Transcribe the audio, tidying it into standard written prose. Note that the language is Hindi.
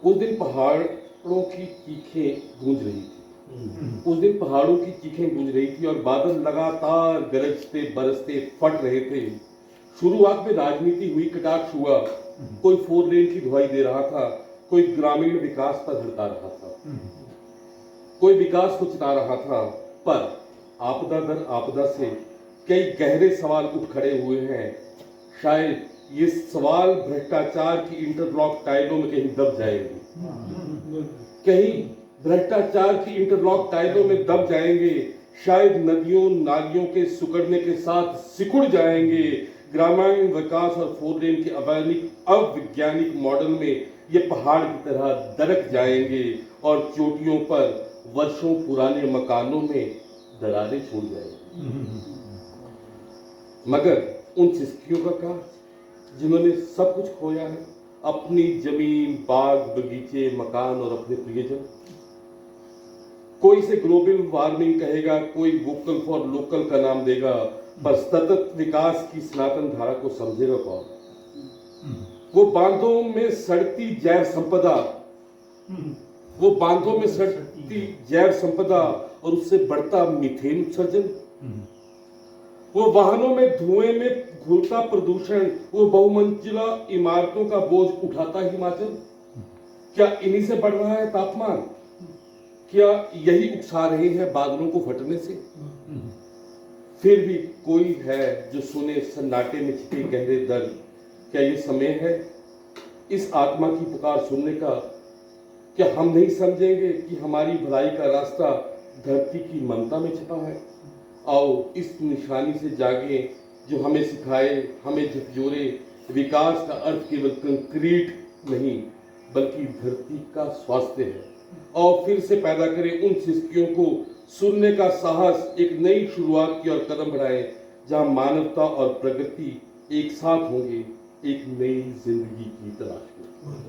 उस दिन पहाड़ों की चीखें गूंज रही थी। उस दिन पहाड़ों की चीखें गूंज रही थी और बादल लगातार गरजते बरसते फट रहे थे। शुरुआत में राजनीति हुई, कटाक्ष हुआ, कोई 4 लेन की दुहाई दे रहा था, कोई ग्रामीण विकास पर हड़ता रहा था, कोई विकास को चिता रहा था। पर आपदा दर आपदा से कई गहरे सवाल उठ खड़े हुए हैं। शायद ये सवाल भ्रष्टाचार की इंटरलॉक टाइलों में कहीं दब जाएंगे, कहीं भ्रष्टाचार की इंटरलॉक टाइलों में दब जाएंगे। शायद नदियों नालियों के सिकुड़ने के साथ सिकुड़ जाएंगे। ग्रामीण विकास और 4 लेन के अवैज्ञानिक मॉडल में ये पहाड़ की तरह दरक जाएंगे और चोटियों पर वर्षों पुराने मकानों में दरारें छोड़ जाएंगी। मगर उन सिस्कियों का क्या, जिन्होंने सब कुछ खोया है, अपनी जमीन, बाग बगीचे, मकान और अपने प्रियजन। कोई इसे ग्लोबल वार्मिंग कहेगा, कोई वोकल फॉर लोकल का नाम देगा, पर सतत विकास की सनातन धारा को समझेगा कौन? वो बांधों में सड़ती जैव संपदा, वो बांधों में सड़ती जैव संपदा और उससे बढ़ता मीथेन उत्सर्जन, वो वाहनों में धुएं में घुलता प्रदूषण, वो बहुमंजिला इमारतों का बोझ उठाता हिमाचल। क्या इन्हीं से बढ़ रहा है तापमान? क्या यही उकसा रहे हैं बादलों को फटने से? फिर भी कोई है जो सुने सन्नाटे में छिपे गहरे दर्द। क्या ये समय है इस आत्मा की पुकार सुनने का? क्या हम नहीं समझेंगे कि हमारी भलाई का रास्ता धरती की ममता में छिपा है? आओ इस निशानी से जागे जो हमें सिखाए, हमें झकझोरे। विकास का अर्थ केवल कंक्रीट नहीं बल्कि धरती का स्वास्थ्य है। और फिर से पैदा करें उन सिस्कियों को, सुनने का साहस, एक नई शुरुआत की ओर कदम बढ़ाएं जहां मानवता और प्रगति एक साथ होंगे, एक नई जिंदगी की तलाश में।